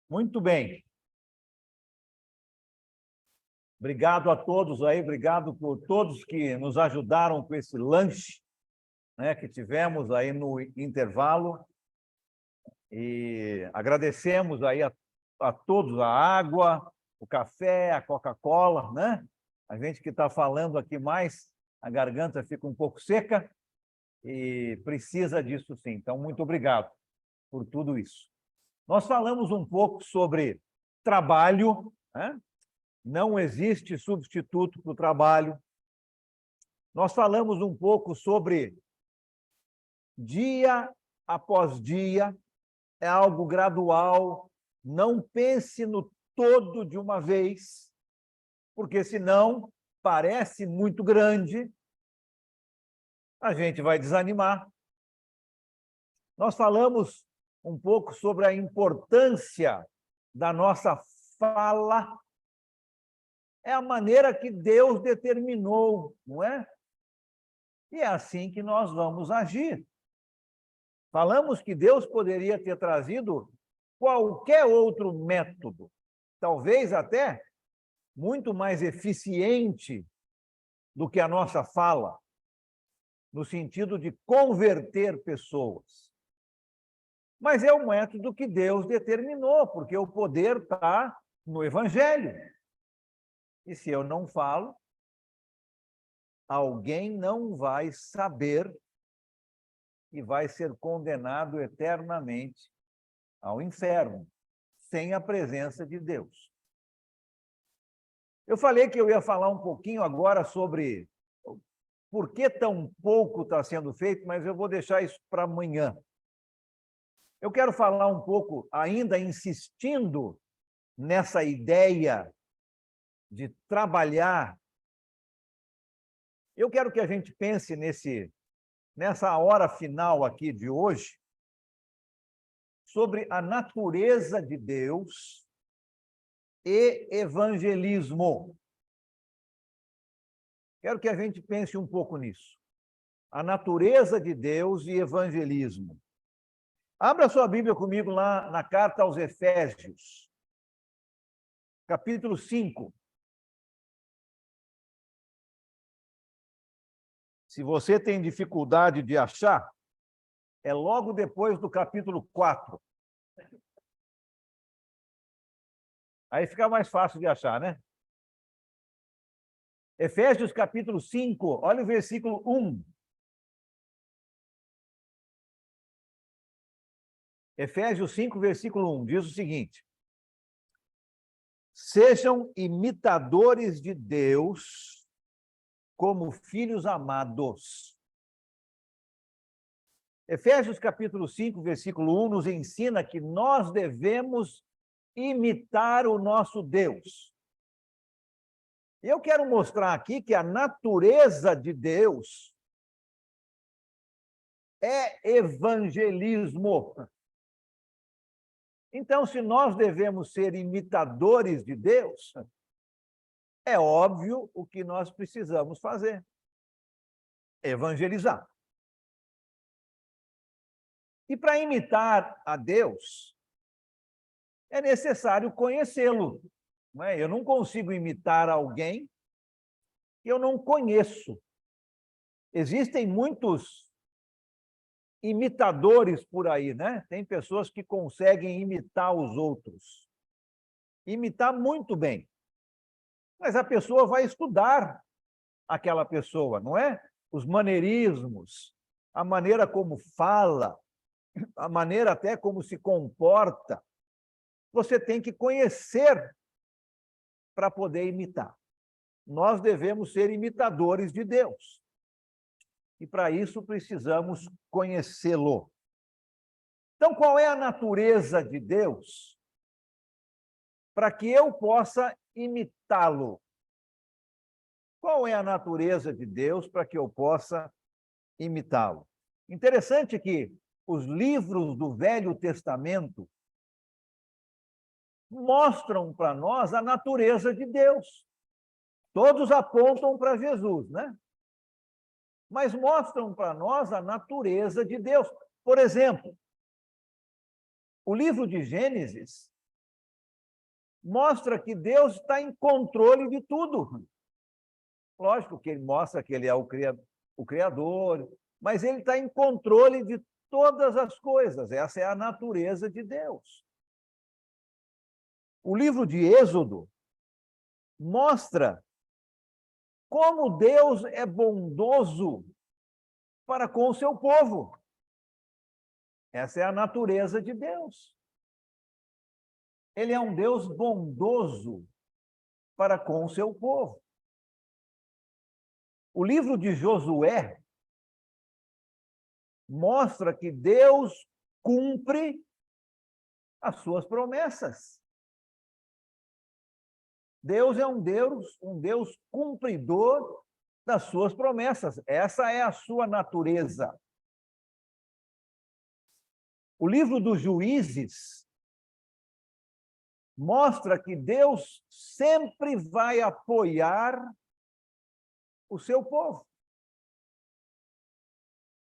Muito bem. Obrigado a todos aí, obrigado por todos que nos ajudaram com esse lanche, né, que tivemos aí no intervalo. E agradecemos aí a todos a água, o café, a Coca-Cola, né? A gente que está falando aqui mais, a garganta fica um pouco seca e precisa disso sim. Então, muito obrigado por tudo isso. Nós falamos um pouco sobre trabalho, né? Não existe substituto para o trabalho. Nós falamos um pouco sobre dia após dia, é algo gradual, não pense no todo de uma vez, porque senão parece muito grande, a gente vai desanimar. Nós falamos um pouco sobre a importância da nossa fala, é a maneira que Deus determinou, não é? E é assim que nós vamos agir. Falamos que Deus poderia ter trazido qualquer outro método, talvez até muito mais eficiente do que a nossa fala, no sentido de converter pessoas. Mas é o método que Deus determinou, porque o poder está no Evangelho. E se eu não falo, alguém não vai saber e vai ser condenado eternamente ao inferno, sem a presença de Deus. Eu falei que eu ia falar um pouquinho agora sobre por que tão pouco está sendo feito, mas eu vou deixar isso para amanhã. Eu quero falar um pouco, ainda insistindo nessa ideia de trabalhar. Eu quero que a gente pense nessa hora final aqui de hoje, sobre a natureza de Deus e evangelismo. Quero que a gente pense um pouco nisso. A natureza de Deus e evangelismo. Abra sua Bíblia comigo lá na carta aos Efésios, capítulo 5. Se você tem dificuldade de achar, é logo depois do capítulo 4. Aí fica mais fácil de achar, né? Efésios capítulo 5, olha o versículo 1. Efésios 5, versículo 1, diz o seguinte: sejam imitadores de Deus como filhos amados. Efésios capítulo 5, versículo 1 nos ensina que nós devemos imitar o nosso Deus. Eu quero mostrar aqui que a natureza de Deus é evangelismo. Então, se nós devemos ser imitadores de Deus, é óbvio o que nós precisamos fazer: evangelizar. E para imitar a Deus, é necessário conhecê-lo. Não é? Eu não consigo imitar alguém que eu não conheço. Existem muitos imitadores por aí, né? Tem pessoas que conseguem imitar os outros. Imitar muito bem. Mas a pessoa vai estudar aquela pessoa, não é? Os maneirismos, a maneira como fala, a maneira até como se comporta. Você tem que conhecer para poder imitar. Nós devemos ser imitadores de Deus. E para isso precisamos conhecê-lo. Então, qual é a natureza de Deus para que eu possa imitá-lo? Qual é a natureza de Deus para que eu possa imitá-lo? Interessante que os livros do Velho Testamento mostram para nós a natureza de Deus. Todos apontam para Jesus, né? Mas mostram para nós a natureza de Deus. Por exemplo, o livro de Gênesis mostra que Deus está em controle de tudo. Lógico que ele mostra que ele é o Criador, mas ele está em controle de todas as coisas. Essa é a natureza de Deus. O livro de Êxodo mostra como Deus é bondoso para com o seu povo. Essa é a natureza de Deus. Ele é um Deus bondoso para com o seu povo. O livro de Josué mostra que Deus cumpre as suas promessas. Deus é um Deus cumpridor das suas promessas. Essa é a sua natureza. O livro dos Juízes mostra que Deus sempre vai apoiar o seu povo.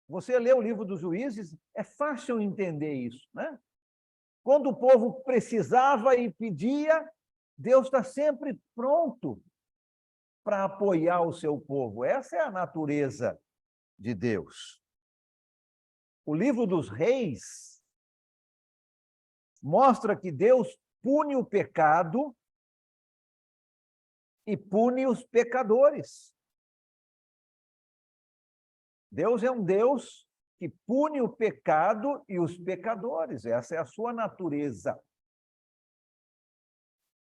Você lê o livro dos Juízes, é fácil entender isso, né? Quando o povo precisava e pedia, Deus está sempre pronto para apoiar o seu povo. Essa é a natureza de Deus. O livro dos Reis mostra que Deus pune o pecado e pune os pecadores. Deus é um Deus que pune o pecado e os pecadores. Essa é a sua natureza.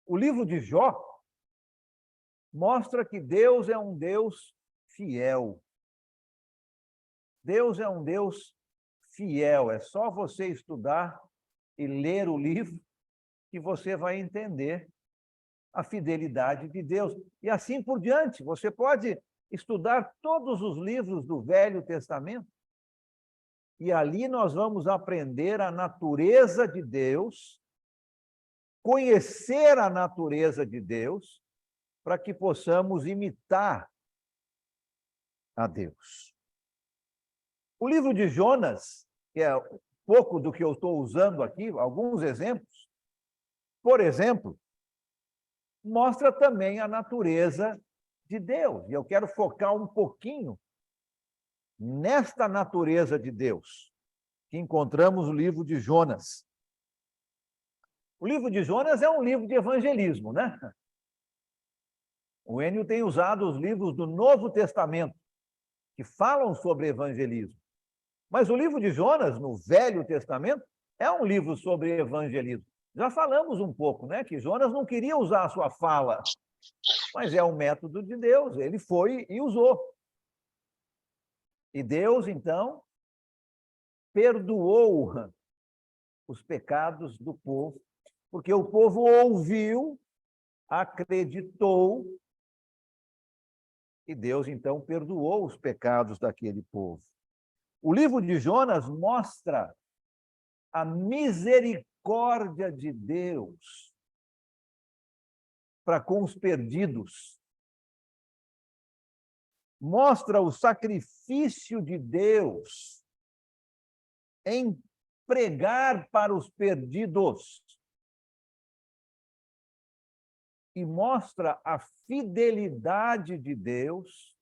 O livro de Jó mostra que Deus é um Deus fiel. Deus é um Deus fiel. É só você estudar e ler o livro que você vai entender a fidelidade de Deus. E assim por diante. Você pode estudar todos os livros do Velho Testamento e ali nós vamos aprender a natureza de Deus, conhecer a natureza de Deus, para que possamos imitar a Deus. O livro de Jonas, que é pouco do que eu estou usando aqui, alguns exemplos, por exemplo, mostra também a natureza de Deus. E eu quero focar um pouquinho nesta natureza de Deus, que encontramos no livro de Jonas. O livro de Jonas é um livro de evangelismo, né? O Enio tem usado os livros do Novo Testamento, que falam sobre evangelismo. Mas o livro de Jonas, no Velho Testamento, é um livro sobre evangelismo. Já falamos um pouco, né? Que Jonas não queria usar a sua fala, mas é um método de Deus. Ele foi e usou. E Deus, então, perdoou os pecados do povo, porque o povo ouviu, acreditou, e Deus, então, perdoou os pecados daquele povo. O livro de Jonas mostra a misericórdia de Deus para com os perdidos. Mostra o sacrifício de Deus em pregar para os perdidos. E mostra a fidelidade de Deus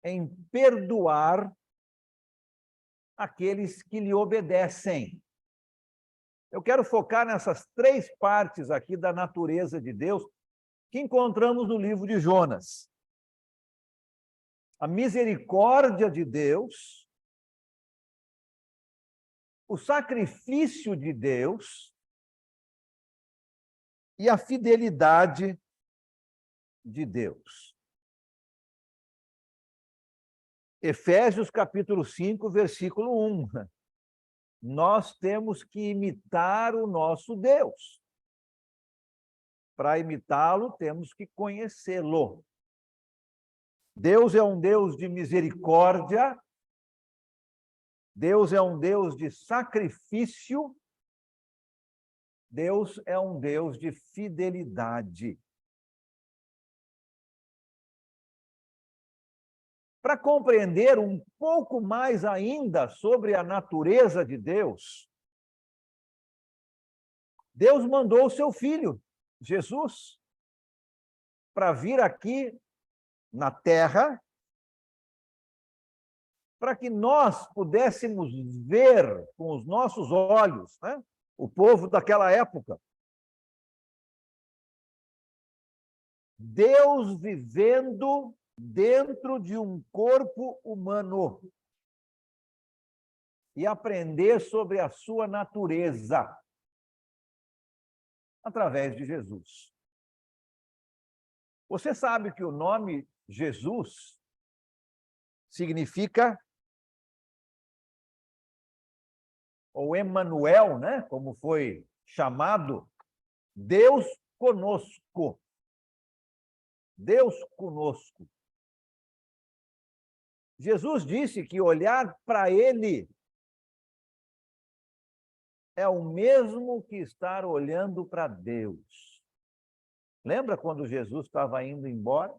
em perdoar aqueles que lhe obedecem. Eu quero focar nessas três partes aqui da natureza de Deus que encontramos no livro de Jonas. A misericórdia de Deus, o sacrifício de Deus e a fidelidade de Deus. Efésios capítulo 5, versículo 1. Nós temos que imitar o nosso Deus. Para imitá-lo, temos que conhecê-lo. Deus é um Deus de misericórdia, Deus é um Deus de sacrifício, Deus é um Deus de fidelidade. Para compreender um pouco mais ainda sobre a natureza de Deus, Deus mandou o seu Filho, Jesus para vir aqui na Terra, para que nós pudéssemos ver com os nossos olhos, né? O povo daquela época. Deus vivendo dentro de um corpo humano e aprender sobre a sua natureza através de Jesus. Você sabe que o nome Jesus significa, ou Emanuel, né, como foi chamado, Deus conosco. Deus conosco. Jesus disse que olhar para ele é o mesmo que estar olhando para Deus. Lembra quando Jesus estava indo embora?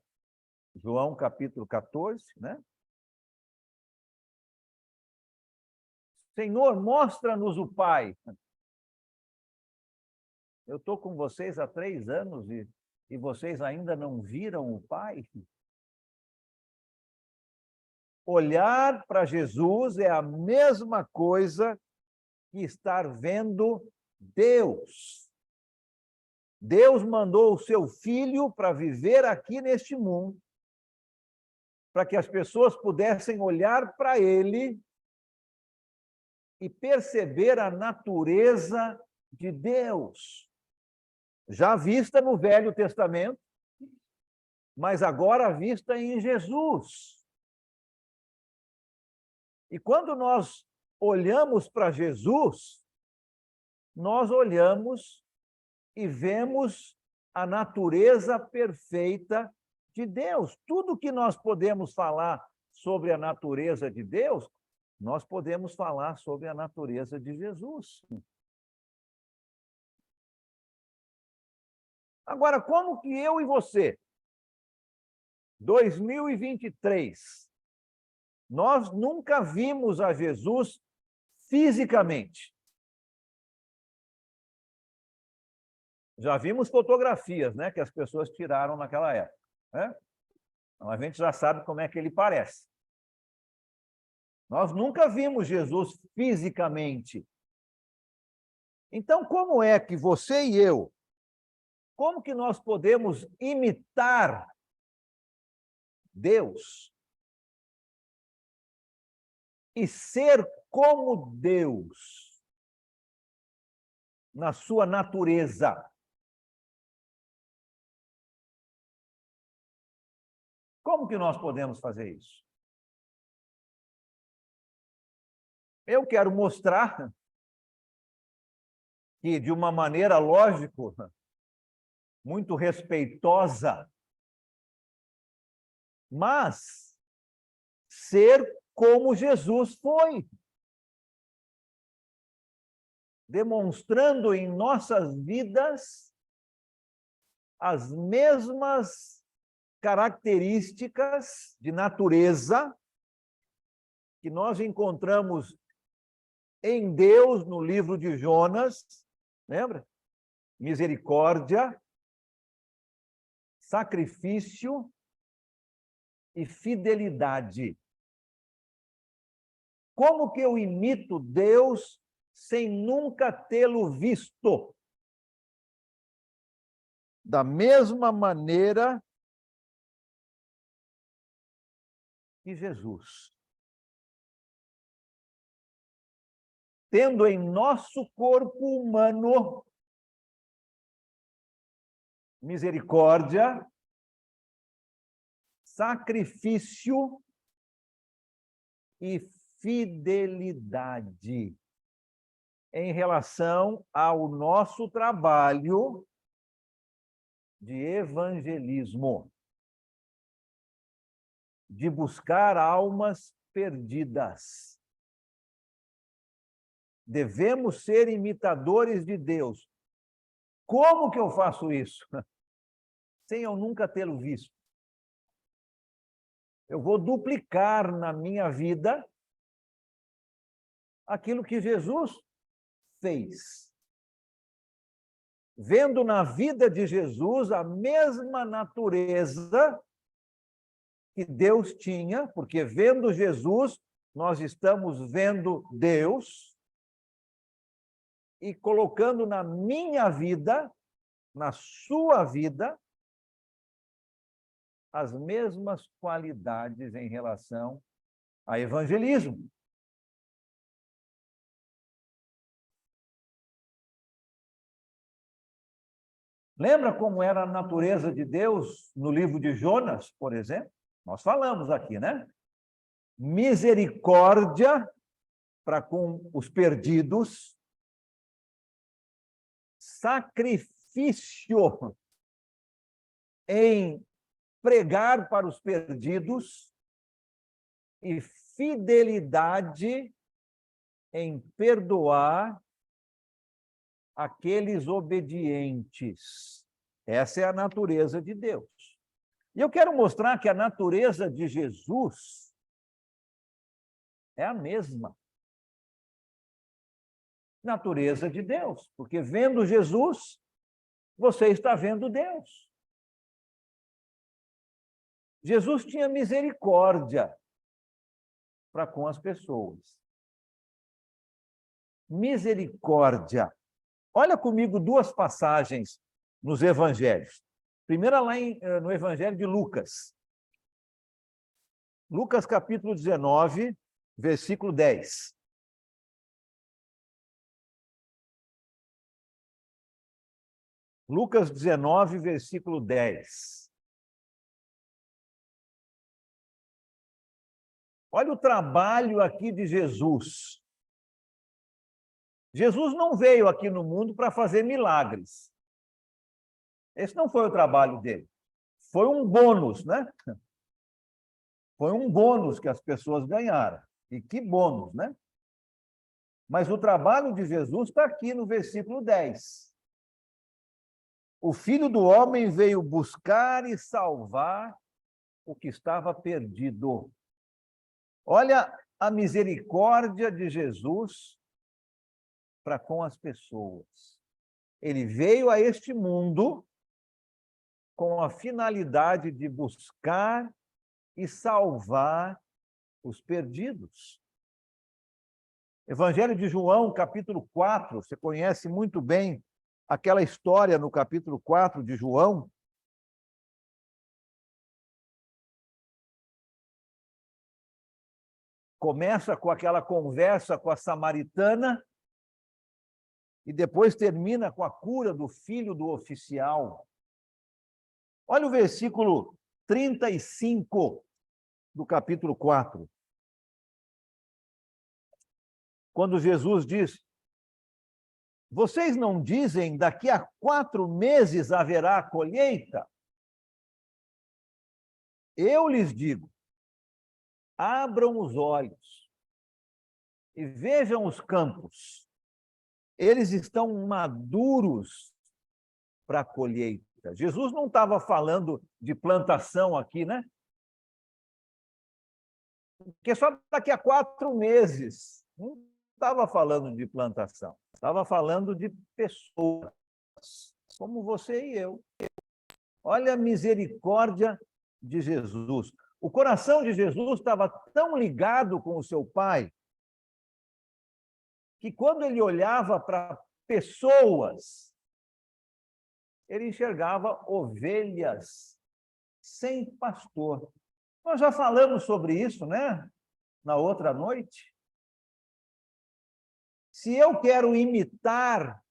João capítulo 14, né? Senhor, mostra-nos o Pai. Eu estou com vocês há 3 anos e vocês ainda não viram o Pai? Olhar para Jesus é a mesma coisa que estar vendo Deus. Deus mandou o seu Filho para viver aqui neste mundo, para que as pessoas pudessem olhar para ele e perceber a natureza de Deus, já vista no Velho Testamento, mas agora vista em Jesus. E quando nós olhamos para Jesus, nós olhamos e vemos a natureza perfeita de Deus. Tudo que nós podemos falar sobre a natureza de Deus, nós podemos falar sobre a natureza de Jesus. Agora, como que eu e você, 2023, nós nunca vimos a Jesus fisicamente? Já vimos fotografias, né, que as pessoas tiraram naquela época, né? Então, a gente já sabe como é que ele parece. Nós nunca vimos Jesus fisicamente. Então, como é que você e eu, como que nós podemos imitar Deus e ser como Deus na sua natureza? Como que nós podemos fazer isso? Eu quero mostrar que, de uma maneira, lógico, muito respeitosa, mas ser como Jesus foi, demonstrando em nossas vidas as mesmas características de natureza que nós encontramos em Deus no livro de Jonas, lembra? Misericórdia, sacrifício e fidelidade. Como que eu imito Deus sem nunca tê-lo visto? Da mesma maneira que Jesus. Tendo em nosso corpo humano misericórdia, sacrifício e fidelidade em relação ao nosso trabalho de evangelismo, de buscar almas perdidas. Devemos ser imitadores de Deus. Como que eu faço isso? Sem eu nunca tê-lo visto. Eu vou duplicar na minha vida aquilo que Jesus fez. vendo na vida de Jesus a mesma natureza que Deus tinha, porque vendo Jesus, nós estamos vendo Deus, e colocando na minha vida, na sua vida, as mesmas qualidades em relação a evangelismo. Lembra como era a natureza de Deus no livro de Jonas, por exemplo? Nós falamos aqui, né? Misericórdia para com os perdidos, sacrifício em pregar para os perdidos e fidelidade em perdoar aqueles obedientes. Essa é a natureza de Deus. E eu quero mostrar que a natureza de Jesus é a mesma natureza de Deus, porque vendo Jesus, você está vendo Deus. Jesus tinha misericórdia para com as pessoas. Misericórdia. Olha comigo duas passagens nos evangelhos. Primeira lá no evangelho de Lucas. Lucas capítulo 19, versículo 10. Lucas 19, versículo 10. Olha o trabalho aqui de Jesus. Jesus não veio aqui no mundo para fazer milagres. Esse não foi o trabalho dele. Foi um bônus, né? Foi um bônus que as pessoas ganharam. E que bônus, né? Mas o trabalho de Jesus está aqui no versículo 10. O Filho do Homem veio buscar e salvar o que estava perdido. Olha a misericórdia de Jesus para com as pessoas. Ele veio a este mundo com a finalidade de buscar e salvar os perdidos. Evangelho de João, capítulo 4, você conhece muito bem aquela história no capítulo 4 de João. Começa com aquela conversa com a samaritana e depois termina com a cura do filho do oficial. Olha o versículo 35 do capítulo 4. Quando Jesus diz: vocês não dizem daqui a 4 meses haverá colheita? Eu lhes digo, abram os olhos e vejam os campos. Eles estão maduros para a colheita. Jesus não estava falando de plantação aqui, né? Porque só daqui a 4 meses. Não estava falando de plantação. Estava falando de pessoas, como você e eu. Olha a misericórdia de Jesus. O coração de Jesus estava tão ligado com o seu Pai que quando ele olhava para pessoas, ele enxergava ovelhas sem pastor. Nós já falamos sobre isso, né? Na outra noite. Se eu quero imitar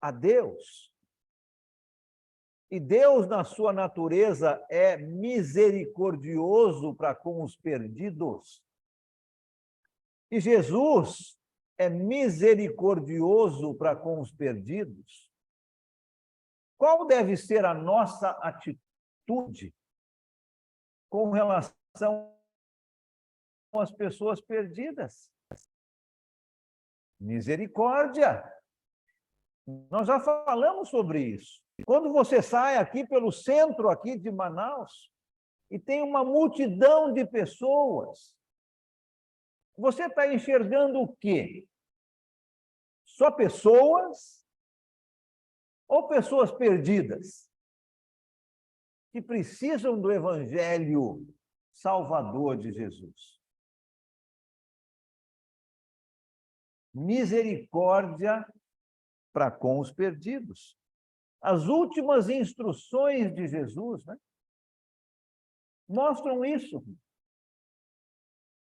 a Deus, e Deus, na sua natureza, é misericordioso para com os perdidos, e Jesus é misericordioso para com os perdidos, qual deve ser a nossa atitude com relação às pessoas perdidas? Misericórdia. Nós já falamos sobre isso. Quando você sai aqui pelo centro aqui de Manaus e tem uma multidão de pessoas, você está enxergando o quê? Só pessoas ou pessoas perdidas que precisam do evangelho salvador de Jesus. Misericórdia para com os perdidos. As últimas instruções de Jesus, né, mostram isso.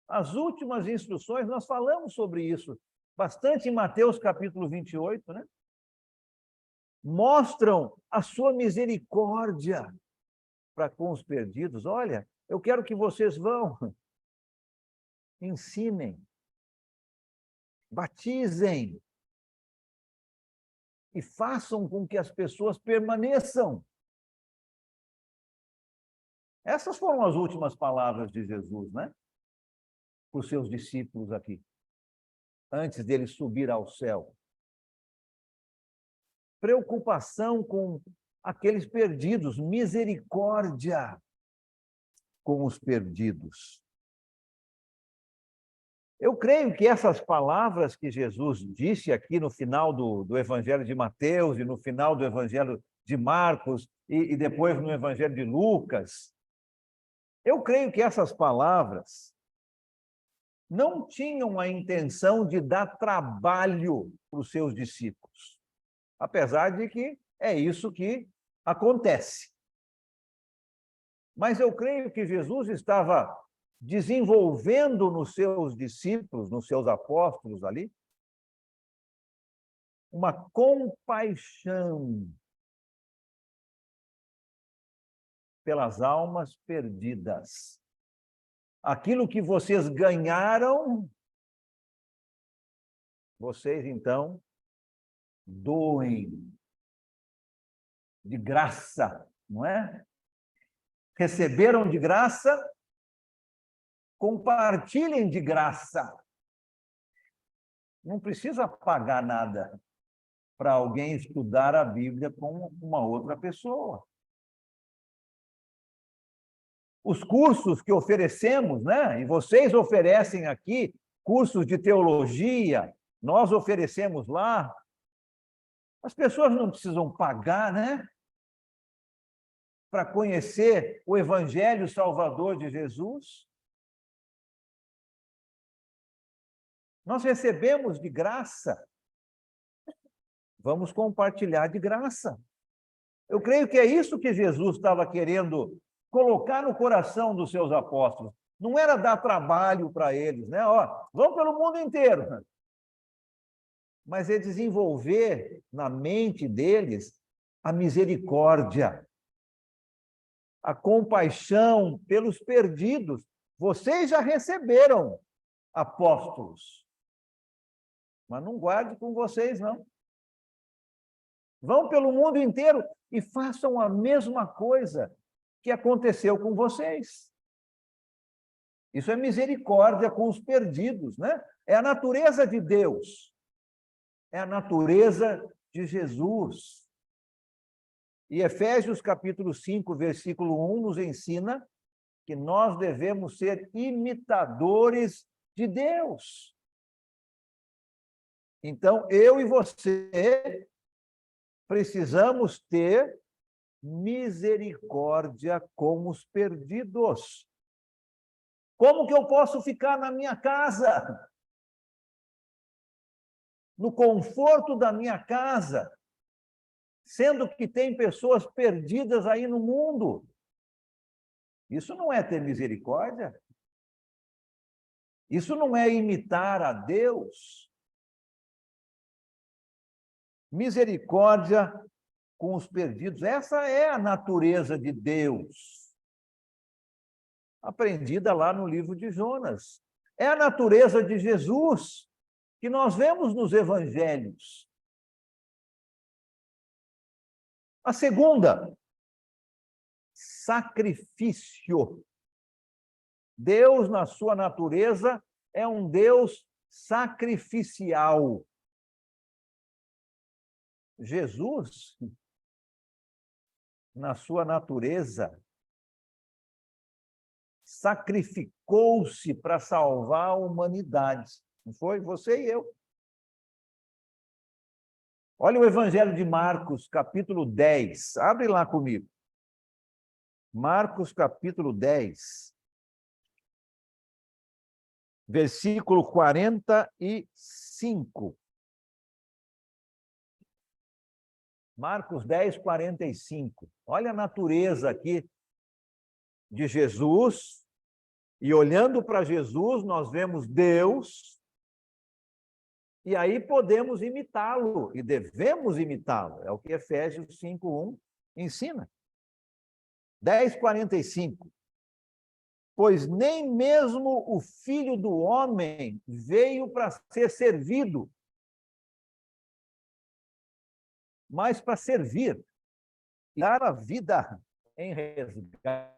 As últimas instruções, nós falamos sobre isso bastante em Mateus capítulo 28, né? Mostram a sua misericórdia para com os perdidos. Olha, eu quero que vocês vão, ensinem, batizem e façam com que as pessoas permaneçam. Essas foram as últimas palavras de Jesus, né? Para os seus discípulos aqui, antes dele subir ao céu. Preocupação com aqueles perdidos, misericórdia com os perdidos. Eu creio que essas palavras que Jesus disse aqui no final do Evangelho de Mateus e no final do Evangelho de Marcos e depois no Evangelho de Lucas, eu creio que essas palavras não tinham a intenção de dar trabalho para os seus discípulos, apesar de que é isso que acontece. Mas eu creio que Jesus estava desenvolvendo nos seus discípulos, nos seus apóstolos ali, uma compaixão pelas almas perdidas. Aquilo que vocês ganharam, vocês então doem de graça, não é? Receberam de graça, compartilhem de graça. Não precisa pagar nada para alguém estudar a Bíblia com uma outra pessoa. Os cursos que oferecemos, né? E vocês oferecem aqui cursos de teologia, nós oferecemos lá. As pessoas não precisam pagar, né? Para conhecer o Evangelho Salvador de Jesus. Nós recebemos de graça. Vamos compartilhar de graça. Eu creio que é isso que Jesus estava querendo colocar no coração dos seus apóstolos. Não era dar trabalho para eles, né? Ó, vão pelo mundo inteiro. Mas é desenvolver na mente deles a misericórdia, a compaixão pelos perdidos. Vocês já receberam apóstolos, mas não guarde com vocês, não. Vão pelo mundo inteiro e façam a mesma coisa que aconteceu com vocês. Isso é misericórdia com os perdidos, né? É a natureza de Deus. É a natureza de Jesus. E Efésios capítulo 5, versículo 1 nos ensina que nós devemos ser imitadores de Deus. Então, eu e você precisamos ter misericórdia com os perdidos. Como que eu posso ficar na minha casa? No conforto da minha casa, sendo que tem pessoas perdidas aí no mundo? Isso não é ter misericórdia? Isso não é imitar a Deus? Misericórdia com os perdidos, essa é a natureza de Deus, aprendida lá no livro de Jonas. É a natureza de Jesus, que nós vemos nos evangelhos. A segunda, sacrifício. Deus, na sua natureza, é um Deus sacrificial. Jesus, na sua natureza, sacrificou-se para salvar a humanidade. Não foi? Você e eu. Olha o Evangelho de Marcos, capítulo 10. Abre lá comigo. Marcos, capítulo 10. Versículo 45. Marcos 10, 45. Olha a natureza aqui de Jesus. E olhando para Jesus, nós vemos Deus. E aí podemos imitá-lo. E devemos imitá-lo. É o que Efésios 5:1 ensina. 10, 45. Pois nem mesmo o Filho do Homem veio para ser servido, mas para servir e dar a vida em resgate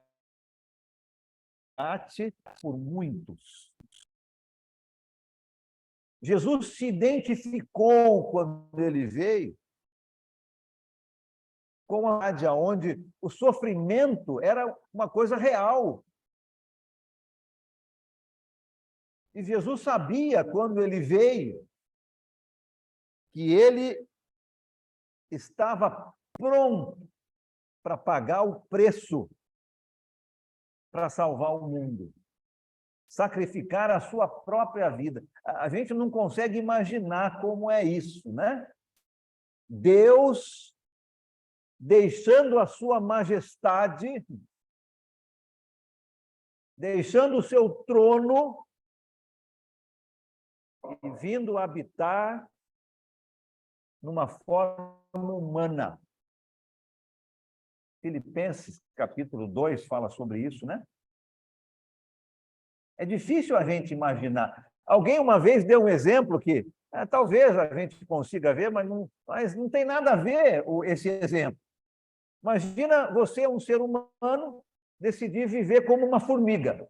por muitos. Jesus se identificou quando ele veio com a idade onde o sofrimento era uma coisa real. E Jesus sabia, quando ele veio, que ele estava pronto para pagar o preço para salvar o mundo, sacrificar a sua própria vida. A gente não consegue imaginar como é isso, né? Deus deixando a sua majestade, deixando o seu trono e vindo habitar numa forma humana. Filipenses, capítulo 2, fala sobre isso, né? É difícil a gente imaginar. Alguém uma vez deu um exemplo que talvez a gente consiga ver, mas não tem nada a ver esse exemplo. Imagina você, um ser humano, decidir viver como uma formiga.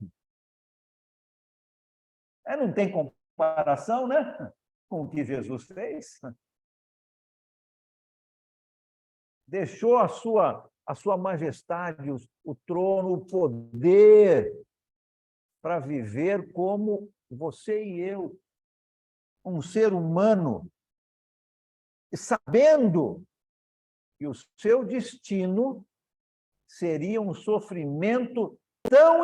Não tem comparação, né? Com o que Jesus fez. Deixou a sua majestade, o trono, o poder, para viver como você e eu, um ser humano, e sabendo que o seu destino seria um sofrimento tão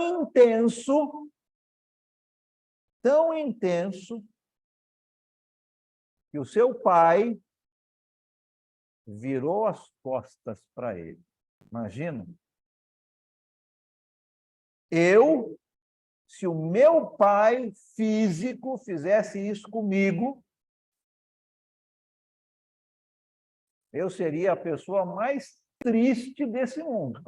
intenso, que o seu pai virou as costas para ele. Imagina. Se o meu pai físico fizesse isso comigo, eu seria a pessoa mais triste desse mundo.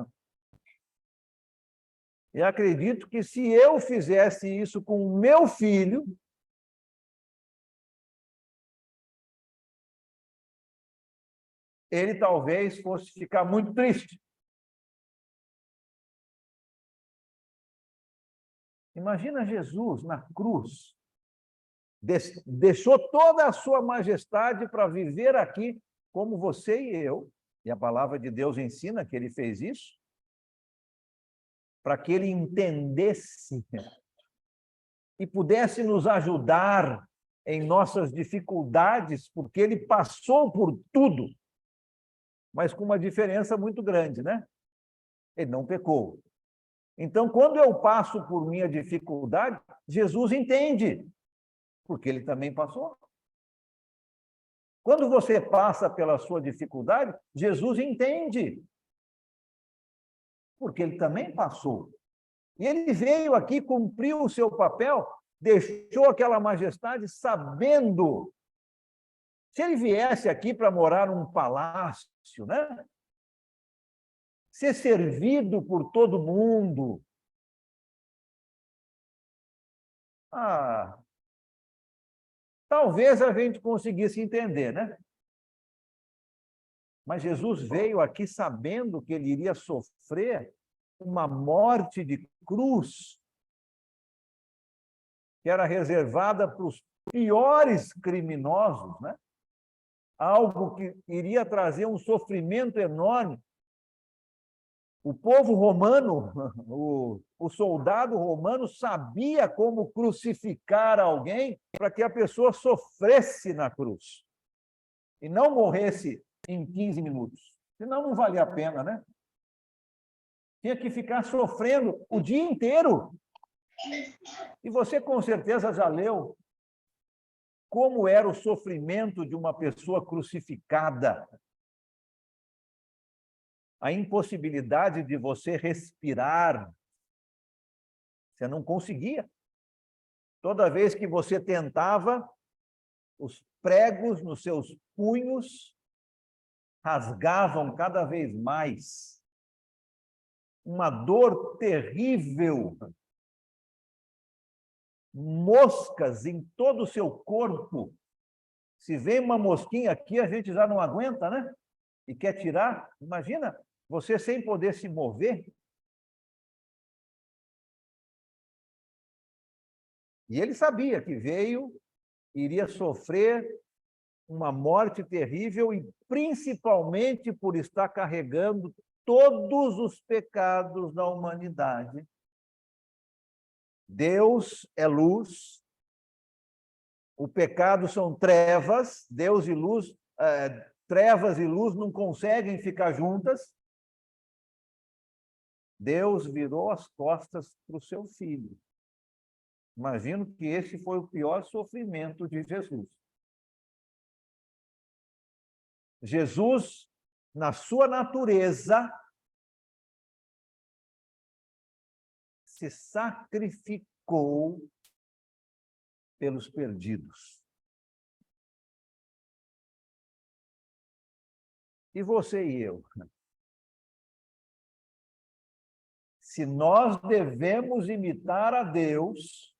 E acredito que se eu fizesse isso com o meu filho, ele talvez fosse ficar muito triste. Imagina Jesus na cruz, deixou toda a sua majestade para viver aqui como você e eu, e a palavra de Deus ensina que ele fez isso, para que ele entendesse e pudesse nos ajudar em nossas dificuldades, porque ele passou por tudo, mas com uma diferença muito grande, né? Ele não pecou. Então, quando eu passo por minha dificuldade, Jesus entende, porque ele também passou. Quando você passa pela sua dificuldade, Jesus entende, porque ele também passou. E ele veio aqui, cumpriu o seu papel, deixou aquela majestade sabendo. Se ele viesse aqui para morar num palácio, né? Ser servido por todo mundo. Talvez a gente conseguisse entender, né? Mas Jesus veio aqui sabendo que ele iria sofrer uma morte de cruz, que era reservada para os piores criminosos, né? Algo que iria trazer um sofrimento enorme. O povo romano, o soldado romano sabia como crucificar alguém para que a pessoa sofresse na cruz. e não morresse em 15 minutos. Senão não valia a pena, né? Tinha que ficar sofrendo o dia inteiro. E você, com certeza, já leu como era o sofrimento de uma pessoa crucificada. A impossibilidade de você respirar. Você não conseguia. Toda vez que você tentava, os pregos nos seus punhos rasgavam cada vez mais. Uma dor terrível. Moscas em todo o seu corpo. Se vem uma mosquinha aqui, a gente já não aguenta, né? E quer tirar. Imagina, você sem poder se mover. E ele sabia que iria sofrer uma morte terrível e principalmente por estar carregando todos os pecados da humanidade. Deus é luz, o pecado são trevas, Deus e luz, trevas e luz não conseguem ficar juntas. Deus virou as costas para o seu filho. Imagino que esse foi o pior sofrimento de Jesus. Jesus, na sua natureza, se sacrificou pelos perdidos. E você e eu? Se nós devemos imitar a Deus,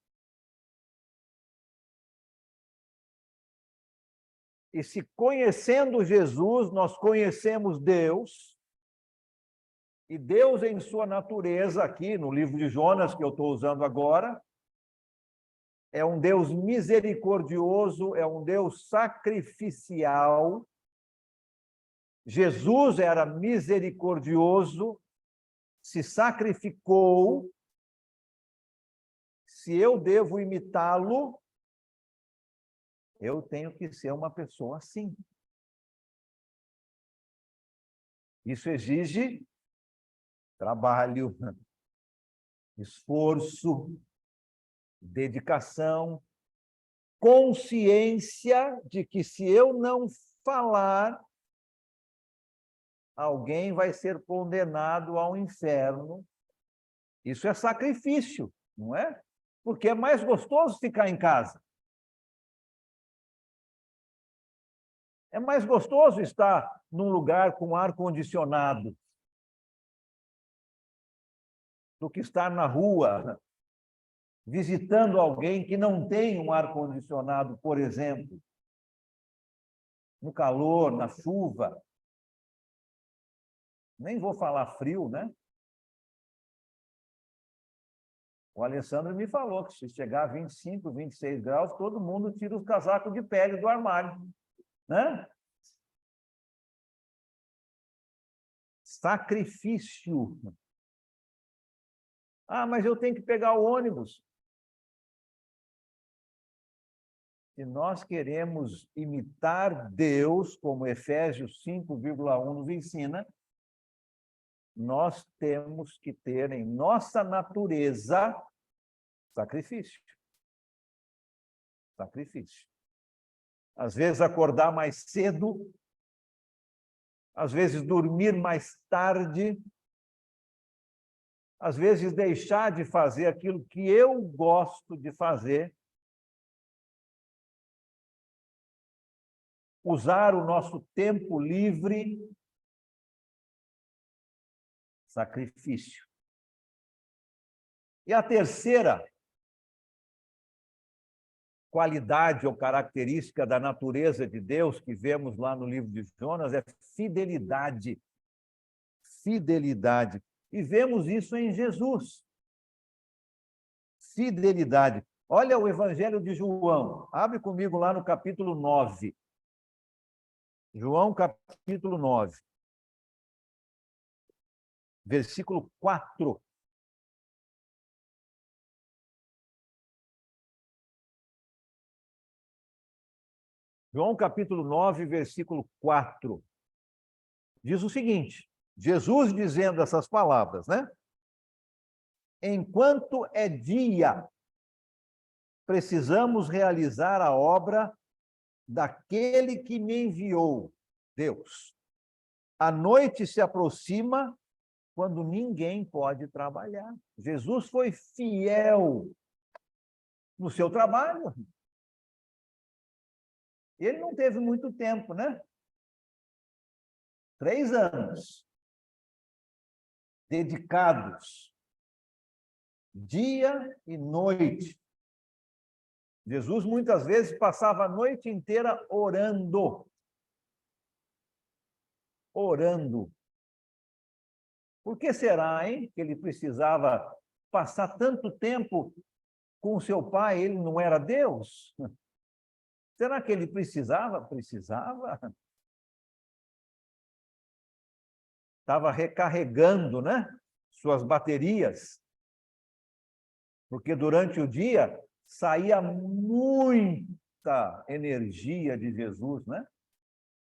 e se conhecendo Jesus, nós conhecemos Deus, e Deus em sua natureza, aqui no livro de Jonas, que eu estou usando agora, é um Deus misericordioso, é um Deus sacrificial. Jesus era misericordioso, se sacrificou. Se eu devo imitá-lo, eu tenho que ser uma pessoa assim. Isso exige trabalho, esforço, dedicação, consciência de que se eu não falar, alguém vai ser condenado ao inferno. Isso é sacrifício, não é? Porque é mais gostoso ficar em casa. É mais gostoso estar num lugar com ar-condicionado do que estar na rua visitando alguém que não tem um ar-condicionado, por exemplo, no calor, na chuva. Nem vou falar frio, né? O Alessandro me falou que se chegar a 25, 26 graus, todo mundo tira os casacos de pele do armário, né? Sacrifício. Ah, mas eu tenho que pegar o ônibus. Se nós queremos imitar Deus, como Efésios 5,1 nos ensina, nós temos que ter em nossa natureza sacrifício. Sacrifício. Às vezes acordar mais cedo, às vezes dormir mais tarde, às vezes deixar de fazer aquilo que eu gosto de fazer, usar o nosso tempo livre, sacrifício. E a terceira qualidade ou característica da natureza de Deus que vemos lá no livro de Jonas é fidelidade. Fidelidade. E vemos isso em Jesus. Fidelidade. Olha o Evangelho de João. Abre comigo lá no capítulo 9. João, capítulo 9. Versículo 4. João capítulo 9, versículo 4. Diz o seguinte, Jesus dizendo essas palavras, né? Enquanto é dia, precisamos realizar a obra daquele que me enviou, Deus. A noite se aproxima quando ninguém pode trabalhar. Jesus foi fiel no seu trabalho. Ele não teve muito tempo, né? 3 anos dedicados, dia e noite. Jesus muitas vezes passava a noite inteira orando. Orando. Por que será, hein, que ele precisava passar tanto tempo com o seu pai? Ele não era Deus? Será que ele precisava? Precisava. Estava recarregando, né, suas baterias. Porque durante o dia saía muita energia de Jesus, né?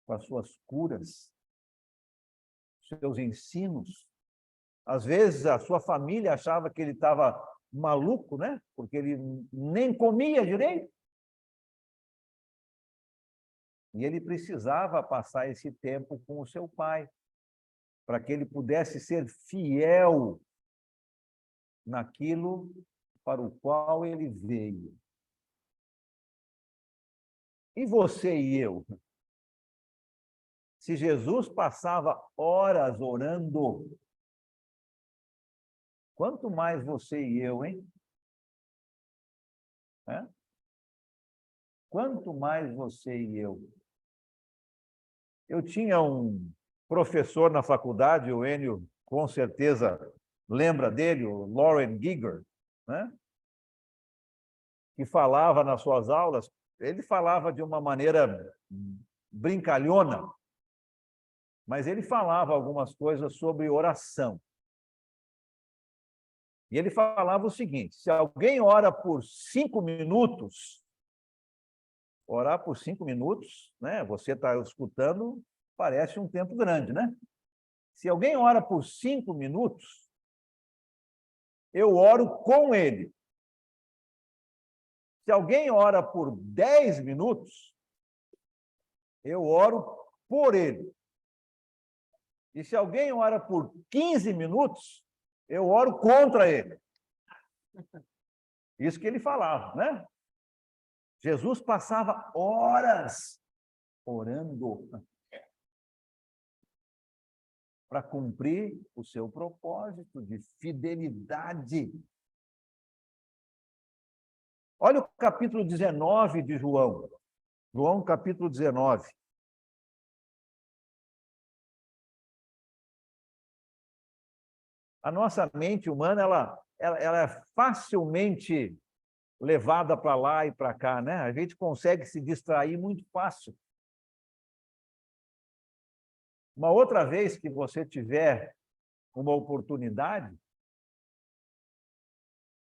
Com as suas curas, seus ensinos. Às vezes a sua família achava que ele estava maluco, né? Porque ele nem comia direito. E ele precisava passar esse tempo com o seu pai, para que ele pudesse ser fiel naquilo para o qual ele veio. E você e eu? Se Jesus passava horas orando, quanto mais você e eu, hein? É? Quanto mais você e eu. Eu tinha um professor na faculdade, o Enio com certeza lembra dele, o Lauren Giger, né? Que falava nas suas aulas, ele falava de uma maneira brincalhona, mas ele falava algumas coisas sobre oração. E ele falava o seguinte, se alguém ora por 5 minutos, orar por 5 minutos, né? Você está escutando, parece um tempo grande, né? Se alguém ora por 5 minutos, eu oro com ele. Se alguém ora por 10 minutos, eu oro por ele. E se alguém ora por 15 minutos, eu oro contra ele. Isso que ele falava, né? Jesus passava horas orando para cumprir o seu propósito de fidelidade. Olha o capítulo 19 de João. João, capítulo 19. A nossa mente humana, ela é facilmente levada para lá e para cá, né? A gente consegue se distrair muito fácil. Uma outra vez que você tiver uma oportunidade,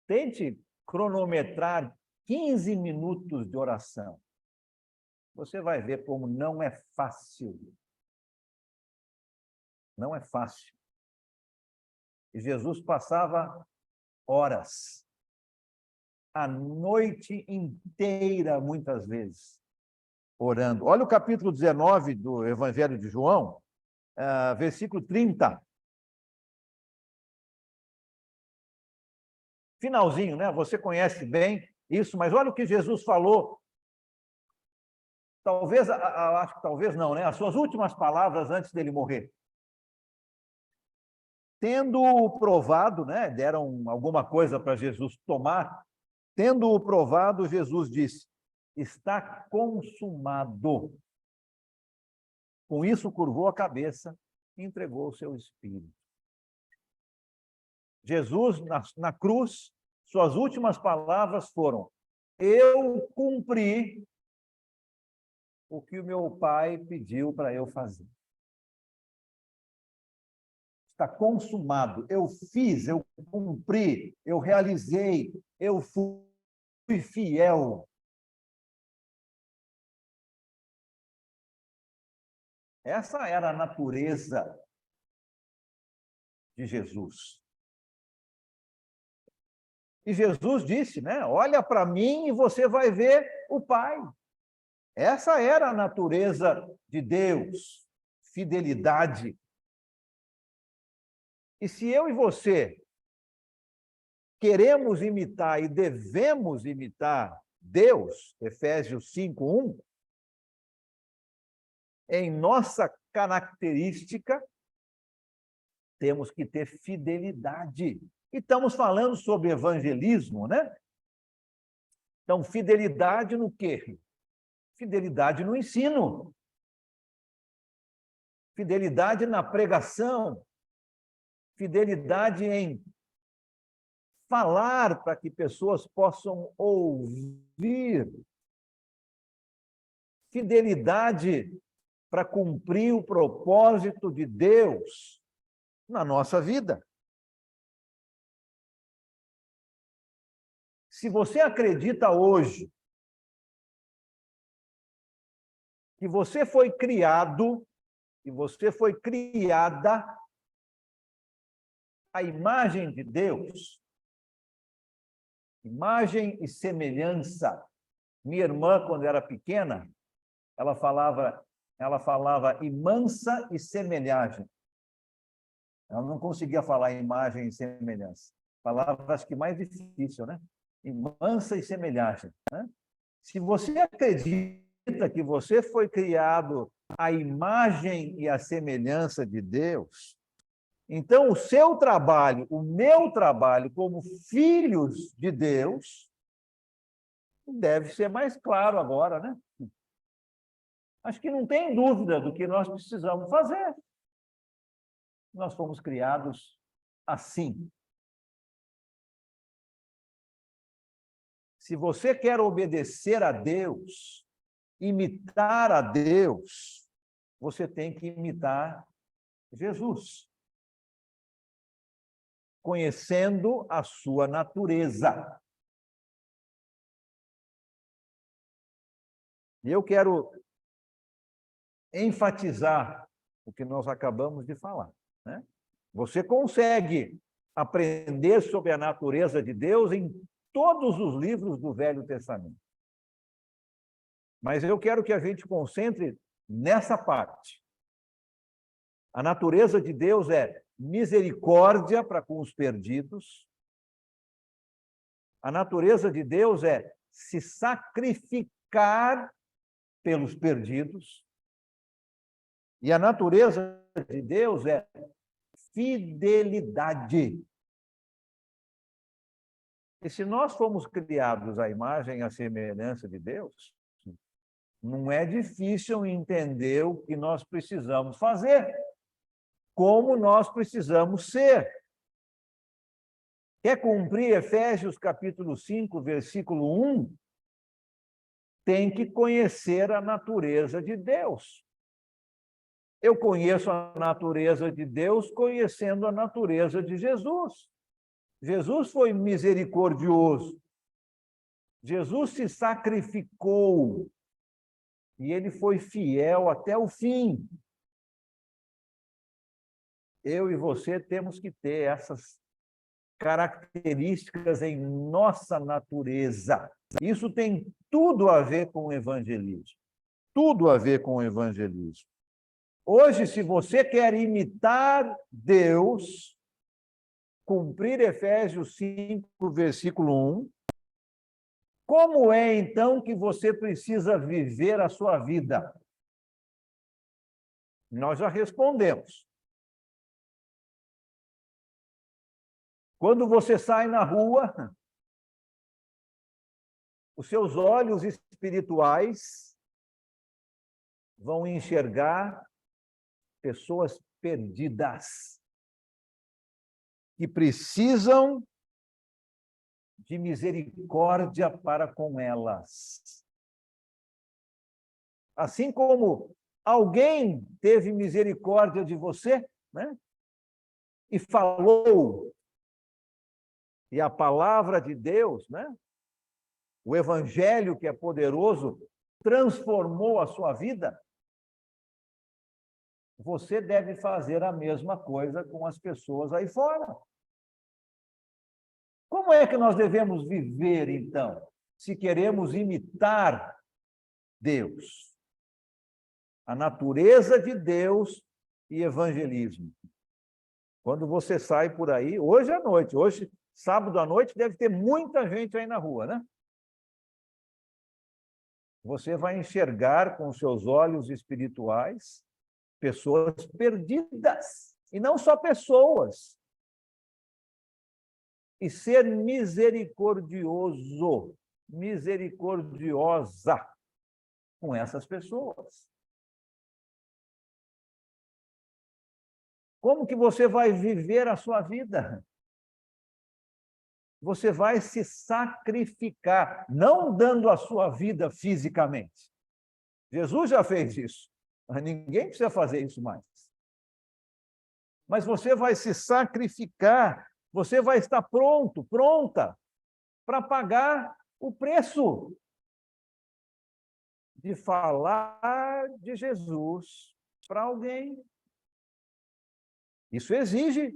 tente cronometrar 15 minutos de oração. Você vai ver como não é fácil. Não é fácil. E Jesus passava horas, a noite inteira, muitas vezes, orando. Olha o capítulo 19 do Evangelho de João, versículo 30. Finalzinho, né? Você conhece bem isso, mas olha o que Jesus falou. Talvez, acho que talvez não, né? As suas últimas palavras antes dele morrer. Tendo provado, né? Deram alguma coisa para Jesus tomar. Tendo provado, Jesus disse: está consumado. Com isso, curvou a cabeça e entregou o seu espírito. Jesus, na cruz, suas últimas palavras foram: eu cumpri o que o meu Pai pediu para eu fazer. Está consumado. Eu fiz, eu cumpri, eu realizei, eu fui fiel. Essa era a natureza de Jesus. E Jesus disse, né? Olha para mim e você vai ver o Pai. Essa era a natureza de Deus, fidelidade. E se eu e você queremos imitar e devemos imitar Deus, Efésios 5:1, em nossa característica, temos que ter fidelidade. E estamos falando sobre evangelismo, né? Então, fidelidade no quê? Fidelidade no ensino. Fidelidade na pregação. Fidelidade em falar para que pessoas possam ouvir. Fidelidade para cumprir o propósito de Deus na nossa vida. Se você acredita hoje que você foi criado, que você foi criada à imagem de Deus, imagem e semelhança. Minha irmã, quando era pequena, ela falava imansa e semelhagem. Ela não conseguia falar imagem e semelhança. Palavras que mais difícil, né? Imansa e semelhagem, né? Se você acredita que você foi criado à imagem e à semelhança de Deus, então o seu trabalho, o meu trabalho como filhos de Deus, deve ser mais claro agora, né? Acho que não tem dúvida do que nós precisamos fazer. Nós fomos criados assim. Se você quer obedecer a Deus, imitar a Deus, você tem que imitar Jesus, conhecendo a sua natureza. E eu quero enfatizar o que nós acabamos de falar, né? Você consegue aprender sobre a natureza de Deus em todos os livros do Velho Testamento. Mas eu quero que a gente concentre nessa parte. A natureza de Deus é misericórdia para com os perdidos. A natureza de Deus é se sacrificar pelos perdidos. E a natureza de Deus é fidelidade. E se nós fomos criados à imagem e à semelhança de Deus, não é difícil entender o que nós precisamos fazer, como nós precisamos ser. Quer cumprir Efésios capítulo 5, versículo 1? Tem que conhecer a natureza de Deus. Eu conheço a natureza de Deus conhecendo a natureza de Jesus. Jesus foi misericordioso. Jesus se sacrificou. E ele foi fiel até o fim. Eu e você temos que ter essas características em nossa natureza. Isso tem tudo a ver com o evangelismo. Tudo a ver com o evangelismo. Hoje, se você quer imitar Deus, cumprir Efésios 5, versículo 1, como é, então, que você precisa viver a sua vida? Nós já respondemos. Quando você sai na rua, os seus olhos espirituais vão enxergar pessoas perdidas, que precisam de misericórdia para com elas. Assim como alguém teve misericórdia de você, né? E falou, e a palavra de Deus, né? O evangelho que é poderoso, transformou a sua vida. você deve fazer a mesma coisa com as pessoas aí fora. Como é que nós devemos viver, então, se queremos imitar Deus? A natureza de Deus e evangelismo. Quando você sai por aí, hoje à noite, hoje, sábado à noite, deve ter muita gente aí na rua, né? Você vai enxergar com seus olhos espirituais pessoas perdidas, e não só pessoas. E ser misericordioso, misericordiosa com essas pessoas. Como que você vai viver a sua vida? Você vai se sacrificar, não dando a sua vida fisicamente. Jesus já fez isso. Ninguém precisa fazer isso mais. Mas você vai se sacrificar, você vai estar pronto, pronta, para pagar o preço de falar de Jesus para alguém. Isso exige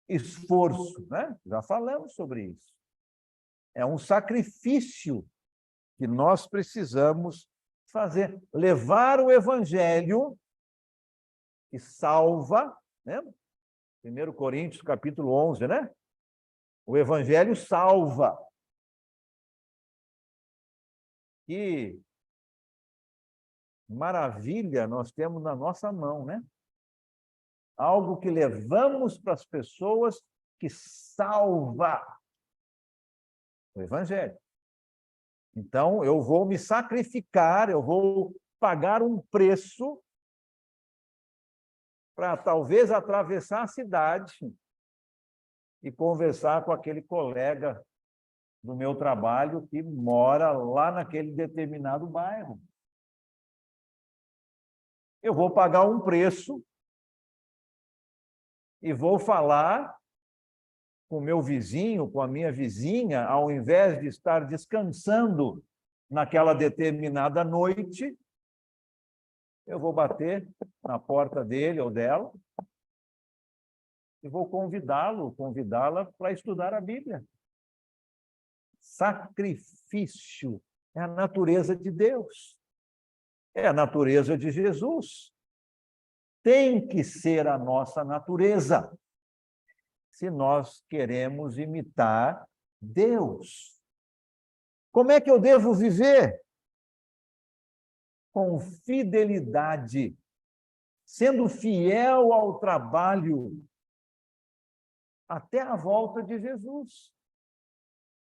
esforço, né? Já falamos sobre isso. É um sacrifício que nós precisamos fazer. Levar o evangelho que salva, né? 1 Coríntios, capítulo 11, né? O evangelho salva. Que maravilha nós temos na nossa mão, né? Algo que levamos para as pessoas que salva o evangelho. Então, eu vou me sacrificar, eu vou pagar um preço para talvez atravessar a cidade e conversar com aquele colega do meu trabalho que mora lá naquele determinado bairro. Eu vou pagar um preço e vou falar com o meu vizinho, com a minha vizinha, ao invés de estar descansando naquela determinada noite, eu vou bater na porta dele ou dela e vou convidá-la para estudar a Bíblia. Sacrifício é a natureza de Deus, é a natureza de Jesus. Tem que ser a nossa natureza, se nós queremos imitar Deus. Como é que eu devo viver? Com fidelidade, sendo fiel ao trabalho até a volta de Jesus,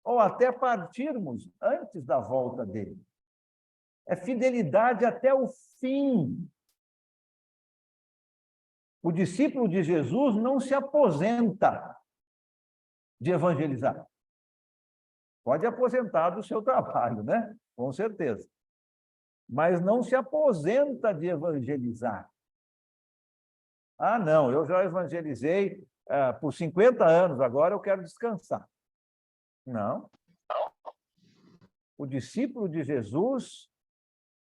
ou até partirmos antes da volta dele. É fidelidade até o fim. O discípulo de Jesus não se aposenta de evangelizar. Pode aposentar do seu trabalho, né? Com certeza. Mas não se aposenta de evangelizar. Ah, não, eu já evangelizei por 50 anos, agora eu quero descansar. Não. O discípulo de Jesus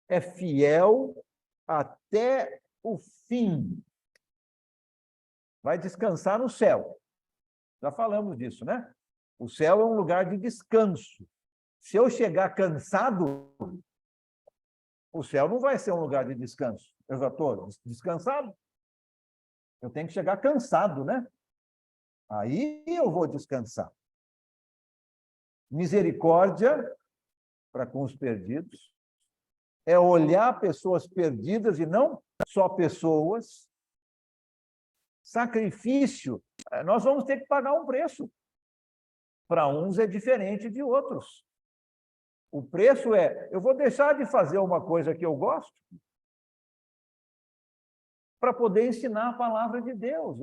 é fiel até o fim. Vai descansar no céu. Já falamos disso, né? O céu é um lugar de descanso. Se eu chegar cansado, o céu não vai ser um lugar de descanso. Eu já estou descansado. Eu tenho que chegar cansado, né? Aí eu vou descansar. Misericórdia para com os perdidos é olhar pessoas perdidas e não só pessoas. Sacrifício, nós vamos ter que pagar um preço. Para uns é diferente de outros. O preço é, eu vou deixar de fazer uma coisa que eu gosto para poder ensinar a palavra de Deus.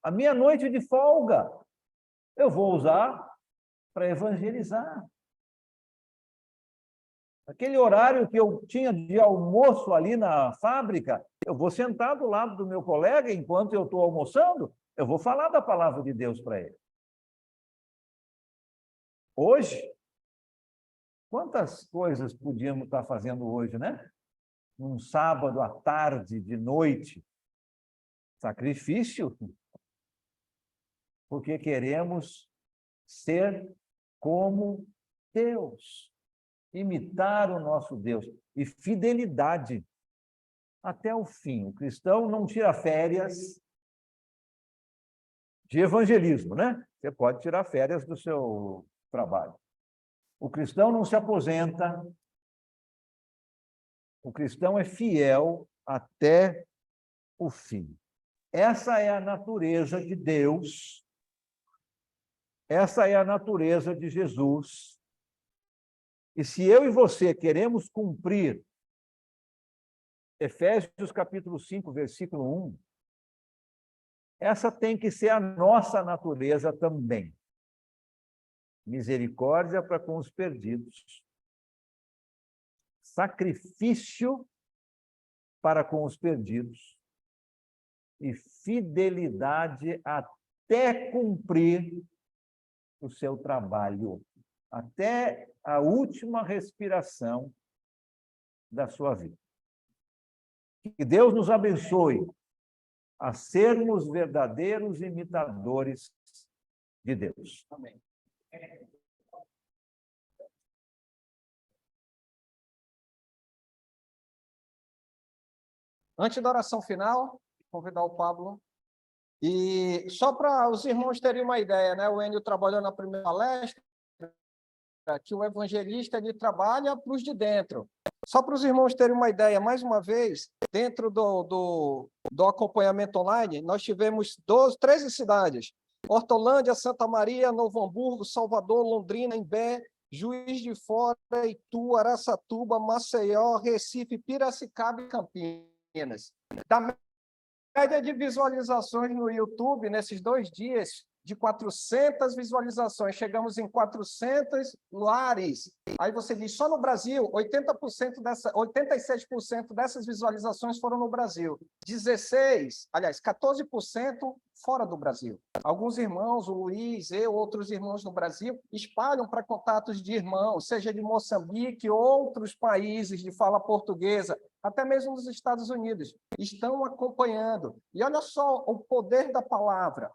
A minha noite de folga, eu vou usar para evangelizar. Aquele horário que eu tinha de almoço ali na fábrica, eu vou sentar do lado do meu colega enquanto eu estou almoçando, eu vou falar da palavra de Deus para ele. Hoje, quantas coisas podíamos estar fazendo hoje, né? Num sábado à tarde, de noite, Sacrifício, porque queremos ser como Deus, imitar o nosso Deus. E fidelidade até o fim. O cristão não tira férias de evangelismo, né? Você pode tirar férias do seu trabalho. O cristão não se aposenta. O cristão é fiel até o fim. Essa é a natureza de Deus. Essa é a natureza de Jesus. E se eu e você queremos cumprir Efésios capítulo 5, versículo 1, essa tem que ser a nossa natureza também. Misericórdia para com os perdidos. Sacrifício para com os perdidos. E fidelidade até cumprir o seu trabalho, até a última respiração da sua vida. Que Deus nos abençoe a sermos verdadeiros imitadores de Deus. Amém. Antes da oração final, convidar o Pablo. E só para os irmãos terem uma ideia, né? O Enio trabalhou na primeira palestra, que o evangelista ele trabalha para os de dentro. Só para os irmãos terem uma ideia, mais uma vez, dentro do acompanhamento online, nós tivemos 13 cidades: Hortolândia, Santa Maria, Novo Hamburgo, Salvador, Londrina, Imbé, Juiz de Fora, Itu, Araçatuba, Maceió, Recife, Piracicaba e Campinas. Da média de visualizações no YouTube, nesses 2 dias, de 400 visualizações, chegamos em 400 lares. Aí você diz, só no Brasil, 87% dessas visualizações foram no Brasil. 14% fora do Brasil. Alguns irmãos, o Luiz, eu, outros irmãos no Brasil, espalham para contatos de irmãos, seja de Moçambique, outros países de fala portuguesa, até mesmo nos Estados Unidos, estão acompanhando. E olha só o poder da palavra.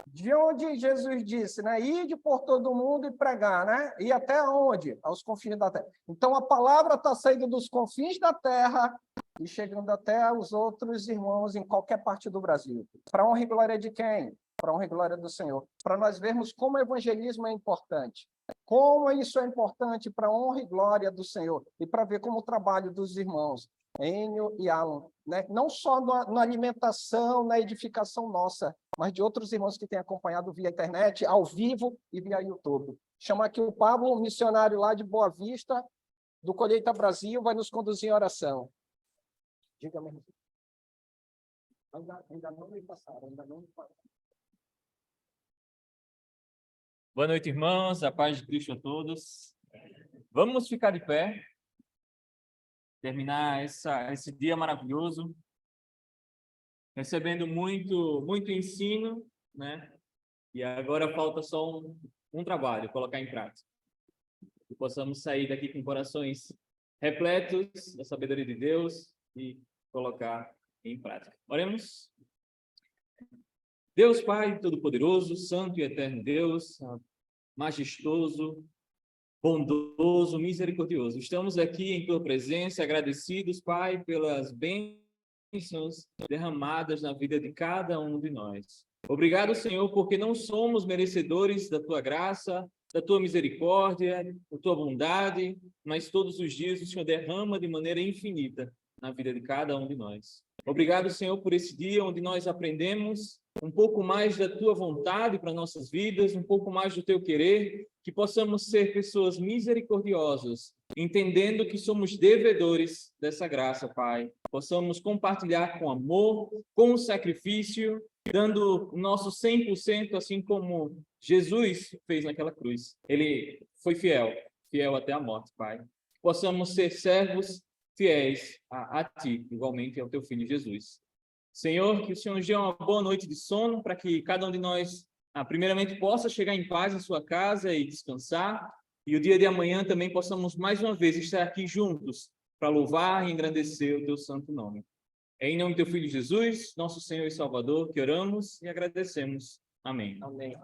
De onde Jesus disse, né? Ide por todo mundo e pregar, né? E até onde? Aos confins da terra. Então, a palavra está saindo dos confins da terra e chegando até os outros irmãos em qualquer parte do Brasil. Para a honra e glória de quem? Para a honra e glória do Senhor. Para nós vermos como o evangelismo é importante. Como isso é importante para a honra e glória do Senhor. E para ver como o trabalho dos irmãos, Enio e Alan, né? Não só na alimentação, na edificação nossa, mas de outros irmãos que têm acompanhado via internet, ao vivo e via YouTube. Chama aqui o Pablo, um missionário lá de Boa Vista, do Colheita Brasil, vai nos conduzir em oração. Diga-me. Ainda não me passaram, Boa noite, irmãos. A paz de Cristo a todos. Vamos ficar de pé. Terminar esse dia maravilhoso, recebendo muito ensino, né? E agora falta só um trabalho, colocar em prática. Que possamos sair daqui com corações repletos da sabedoria de Deus e colocar em prática. Oremos. Deus Pai Todo-Poderoso, Santo e Eterno Deus, majestoso, bondoso, misericordioso. Estamos aqui em Tua presença, agradecidos, Pai, pelas bênçãos derramadas na vida de cada um de nós. Obrigado, Senhor, porque não somos merecedores da Tua graça, da Tua misericórdia, da Tua bondade, mas todos os dias o Senhor derrama de maneira infinita na vida de cada um de nós. Obrigado, Senhor, por esse dia onde nós aprendemos um pouco mais da Tua vontade para nossas vidas, um pouco mais do Teu querer, que possamos ser pessoas misericordiosas, entendendo que somos devedores dessa graça, Pai. Possamos compartilhar com amor, com sacrifício, dando o nosso 100%, assim como Jesus fez naquela cruz. Ele foi fiel até a morte, Pai. Possamos ser servos fiéis a Ti, igualmente ao Teu Filho Jesus. Senhor, que o Senhor nos dê uma boa noite de sono, para que cada um de nós, primeiramente, possa chegar em paz em sua casa e descansar, e o dia de amanhã também possamos mais uma vez estar aqui juntos para louvar e engrandecer o Teu santo nome. É em nome do teu Filho Jesus, nosso Senhor e Salvador, que oramos e agradecemos. Amém. Amém.